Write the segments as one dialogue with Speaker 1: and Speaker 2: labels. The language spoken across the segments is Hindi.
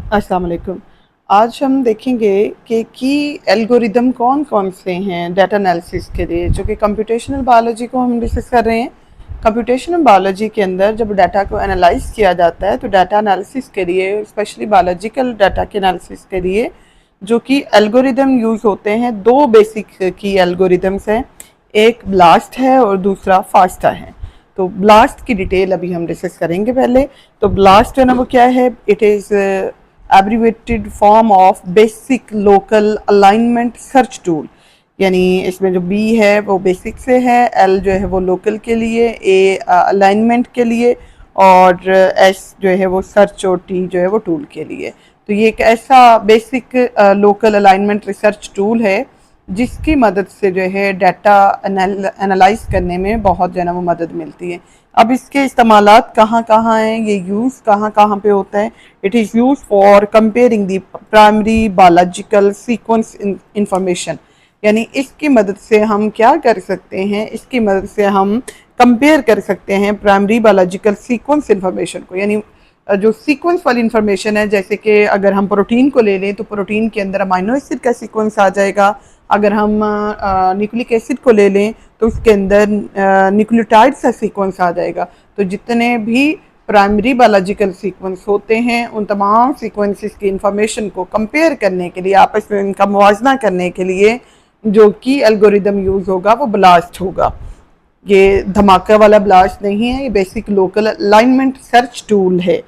Speaker 1: अस्सलाम वालेकुम। आज हम देखेंगे कि एल्गोरिदम कौन कौन से हैं डाटा एनालिसिस के लिए, जो कि कंप्यूटेशनल बायोलॉजी को हम डिस्कस कर रहे हैं। कंप्यूटेशनल बायोलॉजी के अंदर जब डाटा को एनालाइज किया जाता है तो डाटा एनालिसिस के लिए, स्पेशली बायोलॉजिकल डाटा के एनालिसिस के लिए जो कि एल्गोरिदम यूज़ होते हैं, दो बेसिक की एल्गोरिदम्स हैं। एक ब्लास्ट है और दूसरा फास्टा है। तो ब्लास्ट की डिटेल अभी हम डिस्कस करेंगे। पहले तो ब्लास्ट है ना, वो क्या है? It is abbreviated form of basic local alignment search tool. यानी इसमें जो बी है वो बेसिक से है, एल जो है वो लोकल के लिए, ए अलाइनमेंट के लिए, और एस जो है वो सर्च, और टी जो है वो टूल के लिए। तो ये एक ऐसा basic local alignment research tool है जिसकी मदद से जो है डाटा एनालाइज करने में बहुत जो है ना वो मदद मिलती है। अब इसके इस्तेमालात कहाँ कहाँ हैं, ये यूज़ कहाँ कहाँ पे होता है? It is use for comparing the primary biological sequence information. यानी इसकी मदद से हम क्या कर सकते हैं? इसकी मदद से हम कंपेयर कर सकते हैं प्राइमरी बायोलॉजिकल सीक्वेंस इंफॉर्मेशन को। यानी जो सीक्वेंस वाली इंफॉर्मेशन है, जैसे कि अगर हम प्रोटीन को ले लें तो प्रोटीन के अंदर अमाइनो एसिड का सीक्वेंस आ जाएगा। अगर हम न्यूक्लिक एसिड को ले लें तो उसके अंदर न्यूक्लियोटाइड्स का सीक्वेंस आ जाएगा। तो जितने भी प्राइमरी बायोलॉजिकल सीक्वेंस होते हैं, उन तमाम सीक्वेंसेस की इंफॉर्मेशन को कंपेयर करने के लिए, आपस में इनका मुवाजना करने के लिए जो कि एल्गोरिदम यूज़ होगा वो ब्लास्ट होगा। ये धमाका वाला ब्लास्ट नहीं है, ये basic local alignment search tool है।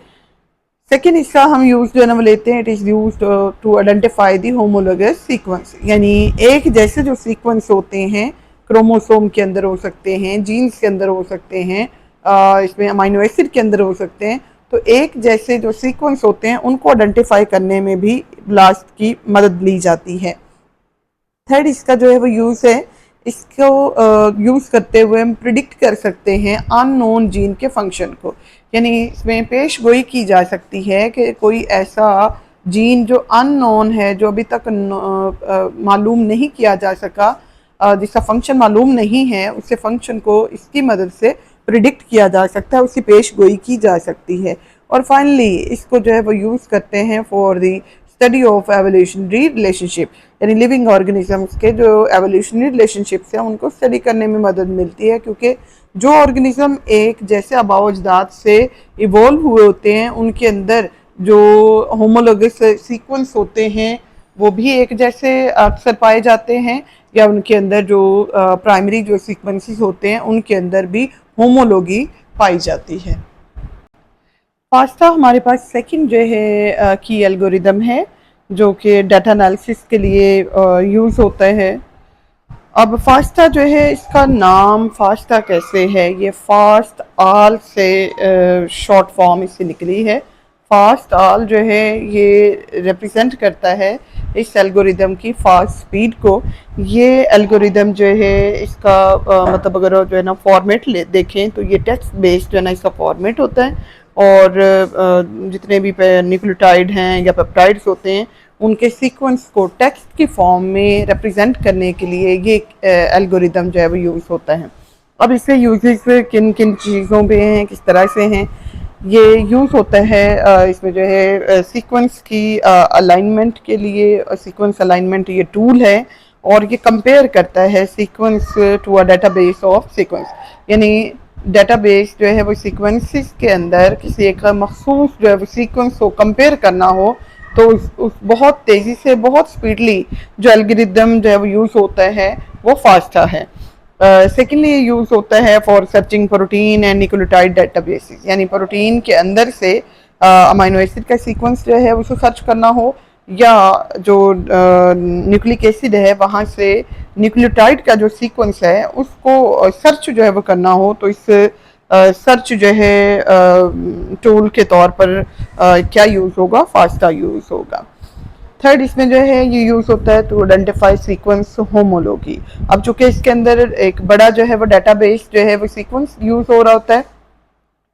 Speaker 1: सेकेंड हिस्सा हम यूज जो है ना वो लेते हैं, it is use to identify the homologous sequence. यानी एक जैसे जो सीक्वेंस होते हैं, क्रोमोसोम के अंदर हो सकते हैं, जीन्स के अंदर हो सकते हैं, इसमें अमाइनो एसिड के अंदर हो सकते हैं। तो एक जैसे जो सीक्वेंस होते हैं उनको आइडेंटिफाई करने में भी ब्लास्ट की मदद ली जाती है। थर्ड इसका जो है वो यूज़ है, इसको यूज़ करते हुए हम प्रिडिक्ट कर सकते हैं अननोन जीन के फंक्शन को। यानी इसमें पेश गोई की जा सकती है कि कोई ऐसा जीन जो अननोन है, जो अभी तक मालूम नहीं किया जा सका, जिसका फंक्शन मालूम नहीं है, उससे फंक्शन को इसकी मदद से प्रिडिक्ट किया जा सकता है, उसकी पेश गोई की जा सकती है। और फाइनली इसको जो है वो यूज़ करते हैं for the study of evolutionary relationship. यानी लिविंग ऑर्गेनिजम्स के जो एवोल्यूशनरी रिलेशनशिप्स हैं उनको स्टडी करने में मदद मिलती है, क्योंकि जो ऑर्गेनिज्म एक जैसे आबाओ अजदाद से इवॉल्व हुए होते हैं, उनके अंदर जो होमोलोगस सीक्वेंस होते हैं वो भी एक जैसे अक्सर पाए जाते हैं, या उनके अंदर जो प्राइमरी जो सीक्वेंसेस होते हैं उनके अंदर भी होमोलोगी पाई जाती है। फास्टा हमारे पास सेकंड जो है की एल्गोरिदम है, जो कि डाटा एनालिसिस के लिए यूज़ होता है। अब फास्टा जो है, इसका नाम फास्टा कैसे है? ये फास्ट आल से शॉर्ट फॉर्म इससे निकली है। फास्ट आल जो है ये रिप्रेजेंट करता है इस एल्गोरिदम की फास्ट स्पीड को। ये एल्गोरिदम जो है इसका मतलब अगर जो है ना फॉर्मेट ले देखें तो ये टेक्स्ट बेस्ड जो है ना इसका फॉर्मेट होता है, और जितने भी न्यूक्लियोटाइड हैं या पेप्टाइड्स होते हैं उनके सीक्वेंस को टेक्स्ट की फॉर्म में रिप्रेजेंट करने के लिए ये एल्गोरिदम जो है वो यूज़ होता है। अब इससे यूजेस किन किन चीज़ों पे हैं, किस तरह से हैं? ये यूज़ होता है इसमें जो है सीक्वेंस की अलाइनमेंट के लिए। सीक्वेंस अलाइनमेंट ये टूल है, और ये कंपेयर करता है sequence to a database of sequence. यानी डाटाबेस जो है वो सीक्वेंसेस के अंदर किसी एक मखसूस जो है वो सीक्वेंस को कंपेयर करना हो, तो उस बहुत तेज़ी से, बहुत स्पीडली जो एल्गोरिदम जो है वो यूज़ होता है वो फास्टा है। सेकेंडली यूज़ होता है for searching protein and nucleotide databases. यानी प्रोटीन के अंदर से अमाइनो एसिड का सीक्वेंस जो है उसको सर्च करना हो, या जो न्यूक्लिक एसिड है वहाँ से न्यूक्लियोटाइड का जो सीक्वेंस है उसको सर्च जो है वो करना हो, तो इस सर्च जो है टूल के तौर पर क्या यूज़ होगा? फास्टा यूज़ होगा। थर्ड इसमें जो है ये यूज़ होता है टू आइडेंटिफाई सीक्वेंस होमोलॉजी। अब चूंकि इसके अंदर एक बड़ा जो है वो डाटाबेस जो है वो सीक्वेंस यूज़ हो रहा होता है,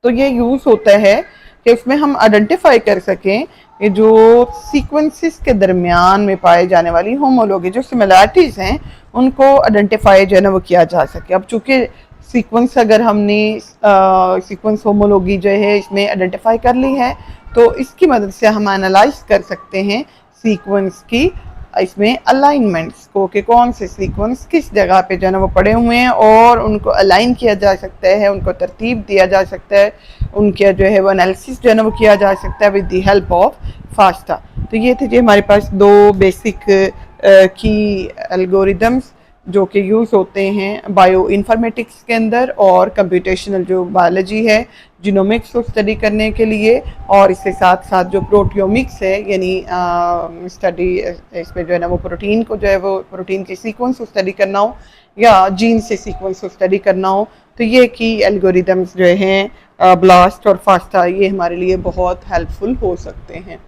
Speaker 1: तो ये यूज़ होता है कि उसमें हम आइडेंटिफाई कर सकें कि जो सीक्वेंसेस के दरमियान में पाए जाने वाली होमोलॉगी, जो सिमिलैरिटीज़ हैं, उनको आइडेंटिफाई जो है ना वो किया जा सके। अब चूंकि सीक्वेंस अगर हमने सीक्वेंस होमोलॉजी जो है इसमें आइडेंटिफाई कर ली है, तो इसकी मदद से हम एनालाइज कर सकते हैं सीक्वेंस की इसमें अलाइनमेंट्स को, कि कौन से सीक्वेंस किस जगह पे जो है ना वो पड़े हुए हैं, और उनको अलाइन किया जा सकता है, उनको तरतीब दिया जा सकता है, उनके जो है वो एनालिसिस जो है ना वो किया जा सकता है with the help of FASTA. तो ये थे जी हमारे पास दो बेसिक की एल्गोरिदम्स जो कि यूज़ होते हैं बायो इन्फॉर्मेटिक्स के अंदर, और कंप्यूटेशनल जो बायोलॉजी है जीनोमिक्स को स्टडी करने के लिए, और इसके साथ साथ जो प्रोटियोमिक्स है यानी स्टडी इसमें जो है ना वो प्रोटीन को जो है वो प्रोटीन के सीक्वेंस को स्टडी करना हो, या जीन से सीक्वेंस को स्टडी करना हो, तो ये की एल्गोरिदम्स जो हैं ब्लास्ट और फास्टा ये हमारे लिए बहुत हेल्पफुल हो सकते हैं।